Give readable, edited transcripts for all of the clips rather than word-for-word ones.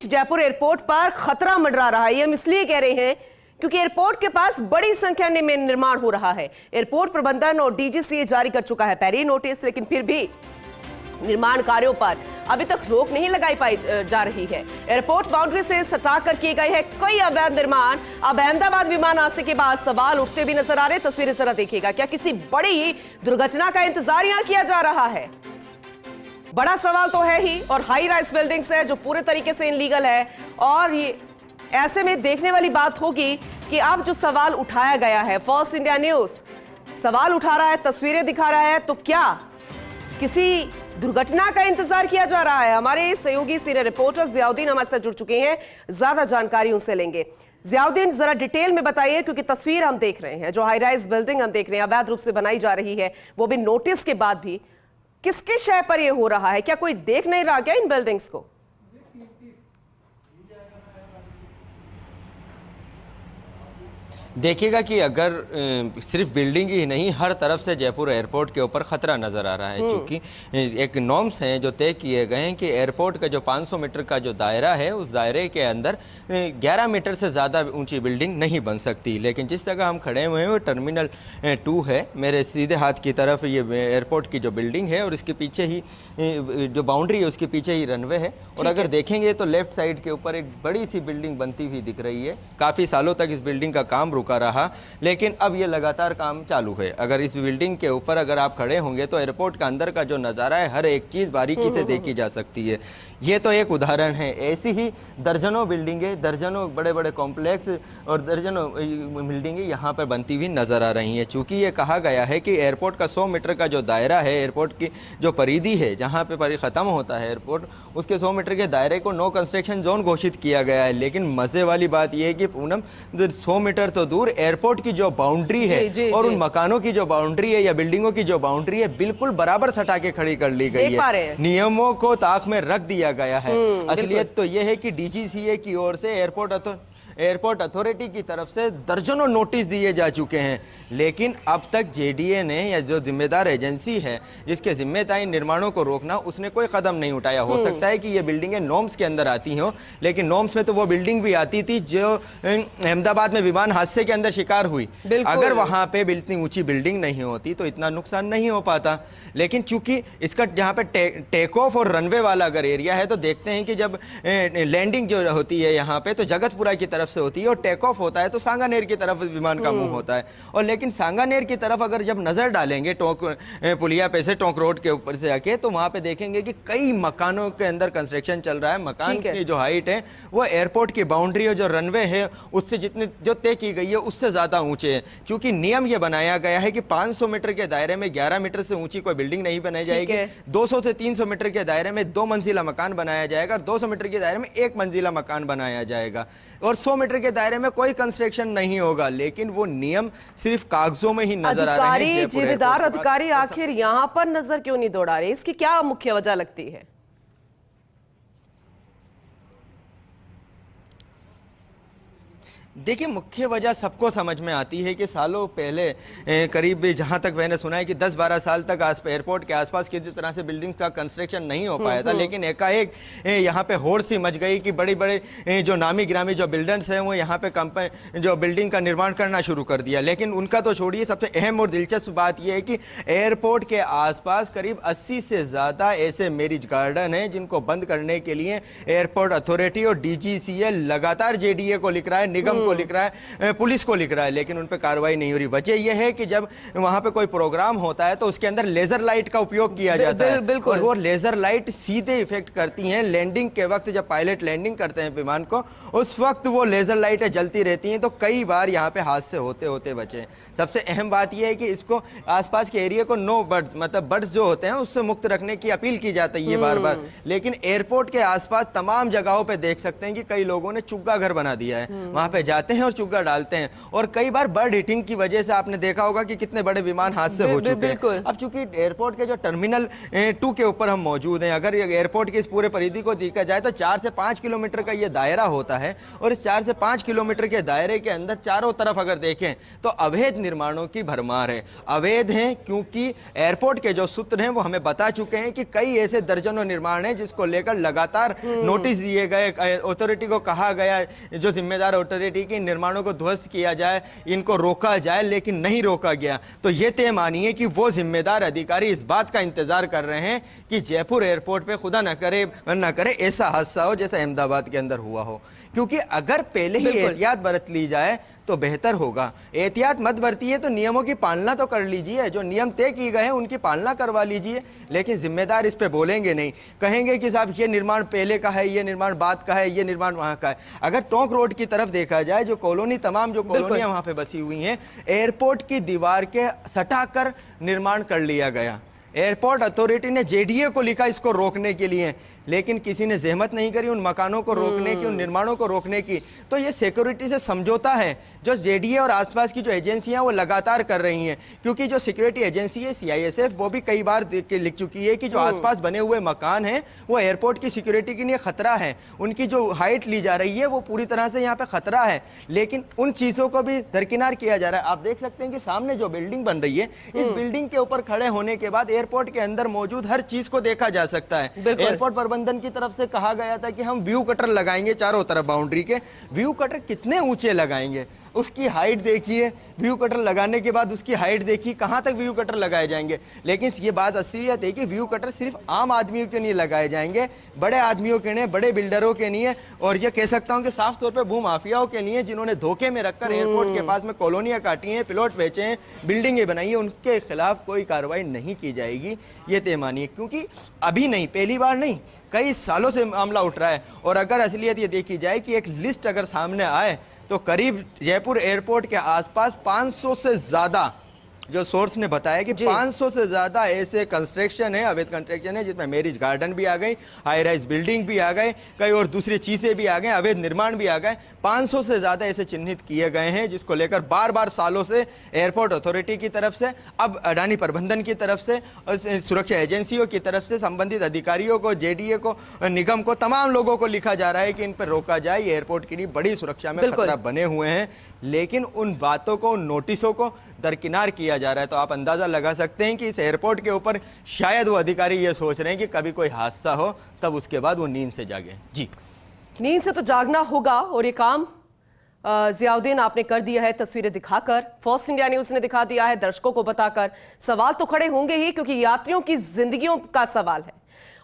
Jaipur airport पर खतरा मंडरा रहा है। ये हम इसलिए कह रहे हैं क्योंकि एयरपोर्ट के पास बड़ी संख्या में निर्माण हो रहा है। एयरपोर्ट प्रबंधन और डीजीसीए जारी कर चुका है पहले नोटिस, लेकिन फिर भी निर्माण कार्यों पर अभी तक रोक नहीं लगाई पाई जा रही है। एयरपोर्ट बाउंड्री से सटाकर किए गए हैं कई अवैध निर्माण। अब अहमदाबाद विमान हादसे के बाद सवाल उठते भी नजर आ रहे। तस्वीरें जरा देखिएगा, क्या किसी बड़ी दुर्घटना का इंतजार यहां किया जा रहा है? बड़ा सवाल तो है ही, और हाई राइज बिल्डिंग्स है जो पूरे तरीके से इनलीगल है। और ये ऐसे में देखने वाली बात होगी कि अब जो सवाल उठाया गया है, फर्स्ट इंडिया न्यूज सवाल उठा रहा है, तस्वीरें दिखा रहा है, तो क्या किसी दुर्घटना का इंतजार किया जा रहा है? हमारे सहयोगी सीनियर रिपोर्टर जियाउद्दीन हमारे साथ जुड़ चुके हैं, ज्यादा जानकारी उनसे लेंगे। जियाउद्दीन, जरा डिटेल में बताइए, क्योंकि तस्वीर हम देख रहे हैं, जो हाई राइज बिल्डिंग हम देख रहे हैं अवैध रूप से बनाई जा रही है, वो भी नोटिस के बाद भी। किसके शय पर यह हो रहा है? क्या कोई देख नहीं रहा क्या इन बिल्डिंग्स को? देखिएगा कि अगर सिर्फ बिल्डिंग ही नहीं, हर तरफ से जयपुर एयरपोर्ट के ऊपर खतरा नज़र आ रहा है। क्योंकि एक नॉर्म्स हैं जो तय किए गए हैं कि एयरपोर्ट का जो 500 मीटर का जो दायरा है, उस दायरे के अंदर 11 मीटर से ज़्यादा ऊंची बिल्डिंग नहीं बन सकती। लेकिन जिस जगह हम खड़े हुए हैं वो टर्मिनल 2 है। मेरे सीधे हाथ की तरफ ये एयरपोर्ट की जो बिल्डिंग है, और इसके पीछे ही जो बाउंड्री है उसके पीछे ही रनवे है। और अगर देखेंगे तो लेफ्ट साइड के ऊपर एक बड़ी सी बिल्डिंग बनती हुई दिख रही है। काफ़ी सालों तक इस बिल्डिंग का काम रुका रहा, लेकिन अब ये लगातार काम चालू है। अगर इस बिल्डिंग के ऊपर अगर आप खड़े होंगे तो एयरपोर्ट का अंदर का जो नज़ारा है, हर एक चीज़ बारीकी से देखी जा सकती है। ये तो एक उदाहरण है। ऐसी ही दर्जनों बिल्डिंगें, दर्जनों बड़े बड़े कॉम्प्लेक्स और दर्जनों बिल्डिंगें यहाँ पर बनती हुई नज़र आ रही हैं। चूँकि ये कहा गया है कि एयरपोर्ट का 100 मीटर का जो दायरा है, एयरपोर्ट की जो परिधि है, जहाँ पे ख़त्म होता है एयरपोर्ट, उसके 100 मीटर के दायरे को नो कंस्ट्रक्शन जोन घोषित किया गया है। लेकिन मज़े वाली बात यह है कि पूनम, 100 मीटर तो दूर, एयरपोर्ट की जो बाउंड्री है और उन मकानों की जो बाउंड्री है या बिल्डिंगों की जो बाउंड्री है, बिल्कुल बराबर सटा के खड़ी कर ली गई है। नियमों को ताक में रख दिया गया है। असलियत तो यह है कि डीजीसीए की ओर से एयरपोर्ट अथॉरिटी की तरफ से दर्जनों नोटिस दिए जा चुके हैं, लेकिन अब तक जेडीए ने, या जो जिम्मेदार एजेंसी है जिसके जिम्मे था इन निर्माणों को रोकना, उसने कोई कदम नहीं उठाया। हो सकता है कि ये बिल्डिंगें नॉर्म्स के अंदर आती हों, लेकिन नॉर्म्स में तो वो बिल्डिंग भी आती थी जो अहमदाबाद में विमान हादसे के अंदर शिकार हुई। अगर वहां पे इतनी ऊंची बिल्डिंग नहीं होती तो इतना नुकसान नहीं हो पाता। लेकिन चूंकि इसका जहाँ पे टेक ऑफ और रनवे वाला अगर एरिया है, तो देखते हैं कि जब लैंडिंग जो होती है यहाँ पे, तो जगतपुरा की तरफ से होती है, और टेक ऑफ होता है तो सांगानेर की तरफ विमान का मुंह होता है। और लेकिन सांगानेर की तरफ अगर जब नजर डालेंगे टोंक पुलिया पे से, टोंक रोड के ऊपर से आके, तो वहां पे देखेंगे कि कई मकानों के अंदर कंस्ट्रक्शन चल रहा है। मकान की जो हाइट है वो एयरपोर्ट की बाउंड्री और जो रनवे है उससे जितनी जो तय की गई है उससे ज्यादा ऊंचे हैं। क्योंकि नियम यह बनाया गया है कि 500 मीटर के दायरे में 11 मीटर से ऊंची कोई बिल्डिंग नहीं बनाई जाएगी। 200 से 300 मीटर के दायरे में 2 मंजिला मकान बनाया जाएगा, और 200 मीटर के दायरे में 1 मंजिला मकान बनाया जाएगा, और 100 मीटर के दायरे में कोई कंस्ट्रक्शन नहीं होगा। लेकिन वो नियम सिर्फ कागजों में ही नजर आ रहे हैं। जिम्मेदार अधिकारी आखिर यहां पर नजर क्यों नहीं दौड़ा रहे? इसकी क्या मुख्य वजह लगती है? देखिए, मुख्य वजह सबको समझ में आती है कि सालों पहले करीब, जहां तक मैंने सुना है कि 10-12 साल तक एयरपोर्ट के आसपास किसी तरह से बिल्डिंग का कंस्ट्रक्शन नहीं हो पाया था। लेकिन एकाएक यहां पे होड़ सी मच गई कि बड़ी बड़े जो नामी गिरामी जो बिल्डर्स हैं वो यहां पे जो बिल्डिंग का निर्माण करना शुरू कर दिया। लेकिन उनका तो छोड़िए, सबसे अहम और दिलचस्प बात यह है कि एयरपोर्ट के आसपास करीब 80 से ज़्यादा ऐसे मैरिज गार्डन हैं जिनको बंद करने के लिए एयरपोर्ट अथॉरिटी और डीजीसीए लगातार जेडीए को लिख रहा है, निगम को लिख रहा है, पुलिस को लिख रहा है, लेकिन उन पे कार्रवाई नहीं हो रही। वजह यह है कि जब वहां पे कोई प्रोग्राम होता है तो उसके अंदर लेजर लाइट का उपयोग किया जाता है, और वो लेजर लाइट सीधे इफेक्ट करती हैं लैंडिंग के वक्त। जब पायलट लैंडिंग करते हैं विमान को, उस वक्त वो लेजर लाइटें जलती रहती हैं, तो कई बार यहाँ पे हादसे होते होते बचे। सबसे अहम बात यह है कि इसको आसपास के एरिया को नो बर्ड्स, मतलब बर्ड्स जो होते हैं उससे मुक्त रखने की अपील की जाती है बार बार। लेकिन एयरपोर्ट के आसपास तमाम जगहों पे देख सकते हैं कि कई लोगों ने चुग्गा घर बना दिया है। वहां पे जाते हैं और चुग्गा डालते हैं। और कई बार बर्ड हिटिंग की वजह से आपने देखा होगा कि कितने बड़े विमान हादसे हो चुके हैं। अब चूंकि एयरपोर्ट के जो टर्मिनल 2 के ऊपर हम मौजूद हैं, अगर एयरपोर्ट की इस पूरे परिधि को देखा जाए तो 4 से 5 किलोमीटर का ये दायरा होता है। और इस 4 से 5 किलोमीटर के दायरे के अंदर चारों तरफ अगर देखें तो अवैध निर्माणों की भरमार है। अवैध हैं क्योंकि एयरपोर्ट के जो सूत्र हैं वो हमें बता चुके हैं कि कई ऐसे दर्जनों निर्माण हैं जिसको लेकर लगातार नोटिस दिए गए, अथॉरिटी को कहा गया, जो जिम्मेदार अथॉरिटी के निर्माणों को ध्वस्त किया जाए, इनको रोका जाए, लेकिन नहीं रोका गया। तो ये तय मानिए कि वो जिम्मेदार अधिकारी इस बात का इंतजार कर रहे हैं कि जयपुर एयरपोर्ट पे खुदा न करे ऐसा हादसा हो जैसा अहमदाबाद के अंदर हुआ हो। क्योंकि अगर पहले ही एहतियात बरत ली जाए तो बेहतर होगा। एहतियात मत बरतिए तो नियमों की पालना तो कर लीजिए, जो नियम तय किए गए हैं उनकी पालना करवा लीजिए। लेकिन जिम्मेदार इस पे बोलेंगे नहीं, कहेंगे कि साहब ये निर्माण पहले का है, ये निर्माण बाद का है, ये निर्माण वहां का है। अगर टोंक रोड की तरफ देखा जाए, जो कॉलोनी तमाम जो कॉलोनियां वहां पे बसी हुई हैं, एयरपोर्ट की दीवार के सटाकर निर्माण कर लिया गया। एयरपोर्ट अथॉरिटी ने जेडीए को लिखा इसको रोकने के लिए, लेकिन किसी ने जहमत नहीं करी उन मकानों को रोकने की, उन निर्माणों को रोकने की। तो ये सिक्योरिटी से समझौता है जो जेडीए और आसपास की जो एजेंसियां वो लगातार कर रही हैं। क्योंकि जो सिक्योरिटी एजेंसी है सीआईएसएफ, वो भी कई बार लिख चुकी है कि जो आसपास बने हुए मकान हैं वो एयरपोर्ट की सिक्योरिटी के लिए खतरा है। उनकी जो हाइट ली जा रही है वो पूरी तरह से यहाँ पे खतरा है, लेकिन उन चीजों को भी दरकिनार किया जा रहा है। आप देख सकते हैं कि सामने जो बिल्डिंग बन रही है, इस बिल्डिंग के ऊपर खड़े होने के बाद एयरपोर्ट के अंदर मौजूद हर चीज को देखा जा सकता है। एयरपोर्ट प्रबंधन की तरफ से कहा गया था कि हम व्यू कटर लगाएंगे चारों तरफ बाउंड्री के। व्यू कटर कितने ऊंचे लगाएंगे, उसकी हाइट देखिए, व्यू कटर लगाने के बाद उसकी हाइट देखिए, कहां तक व्यू कटर लगाए जाएंगे। लेकिन ये बात असलियत है कि व्यू कटर सिर्फ आम आदमियों के लिए लगाए जाएंगे, बड़े आदमियों के नहीं, बड़े बिल्डरों के नहीं है। और ये कह सकता हूं कि साफ तौर पे भूमाफियाओं के लिए, जिन्होंने धोखे में रखकर एयरपोर्ट के पास में कॉलोनियां काटी हैं, प्लॉट बेचे हैं, बिल्डिंगें बनाई हैं, उनके खिलाफ कोई कार्रवाई नहीं की जाएगी, ये तय मानिए। क्योंकि अभी नहीं, पहली बार नहीं, कई सालों से मामला उठ रहा है। और अगर असलियत ये देखी जाए कि एक लिस्ट अगर सामने आए तो करीब जयपुर एयरपोर्ट के आसपास 500 से ज्यादा, जो सोर्स ने बताया कि 500 से ज्यादा ऐसे कंस्ट्रक्शन है, अवैध कंस्ट्रक्शन है, जिसमें मैरिज गार्डन भी आ गई, हाई राइज बिल्डिंग भी आ गए, कई और दूसरी चीजें भी आ गए, अवैध निर्माण भी आ गए। 500 से ज्यादा ऐसे चिन्हित किए गए हैं, जिसको लेकर बार बार सालों से एयरपोर्ट अथॉरिटी की तरफ से, अब अडानी प्रबंधन की तरफ से, सुरक्षा एजेंसियों की तरफ से, संबंधित अधिकारियों को, जेडीए को, निगम को, तमाम लोगों को लिखा जा रहा है कि इन पर रोका जाए, एयरपोर्ट के लिए बड़ी सुरक्षा में खतरा बने हुए हैं। लेकिन उन बातों को, उन नोटिसों को दरकिनार किया जा रहा है। तो आप अंदाजा लगा सकते हैं कि इस एयरपोर्ट के ऊपर शायद वो अधिकारी ये सोच रहे हैं कि कभी कोई हादसा हो तब उसके बाद वो नींद से जागे। जी, नींद से तो जागना होगा, और ये काम जियाउद्दीन आपने कर दिया है, तस्वीरें दिखाकर, फर्स्ट इंडिया न्यूज ने दिखा दिया है, दर्शकों को बताकर। सवाल तो खड़े होंगे ही, क्योंकि यात्रियों की जिंदगियों का सवाल है,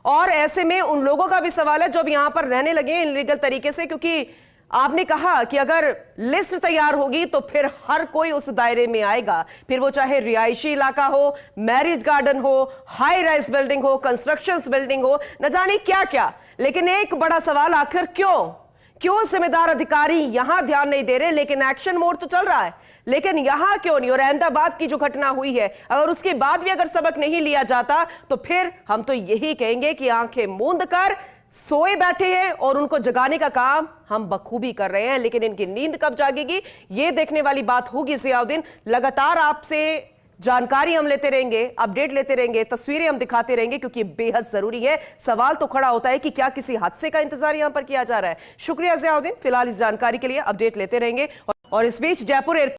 और ऐसे में उन लोगों का भी सवाल है जो अब यहां पर रहने लगे हैं इनलीगल तरीके से। क्योंकि आपने कहा कि अगर लिस्ट तैयार होगी तो फिर हर कोई उस दायरे में आएगा, फिर वो चाहे रिहायशी इलाका हो, मैरिज गार्डन हो, हाई राइज बिल्डिंग हो, कंस्ट्रक्शंस बिल्डिंग हो, न जाने क्या क्या। लेकिन एक बड़ा सवाल, आखिर क्यों जिम्मेदार अधिकारी यहां ध्यान नहीं दे रहे, लेकिन एक्शन मोड तो चल रहा है, लेकिन यहां क्यों नहीं। और अहमदाबाद की जो घटना हुई है, अगर उसके बाद भी अगर सबक नहीं लिया जाता तो फिर हम तो यही कहेंगे कि आंखें मूंद कर सोए बैठे हैं, और उनको जगाने का काम हम बखूबी कर रहे हैं। लेकिन इनकी नींद कब जागेगी, ये देखने वाली बात होगी। जियाउद्दीन, लगातार आपसे जानकारी हम लेते रहेंगे, अपडेट लेते रहेंगे, तस्वीरें हम दिखाते रहेंगे, क्योंकि बेहद जरूरी है। सवाल तो खड़ा होता है कि क्या किसी हादसे का इंतजार यहां पर किया जा रहा है। शुक्रिया जियाउद्दीन, फिलहाल इस जानकारी के लिए अपडेट लेते रहेंगे। और इस बीच जयपुर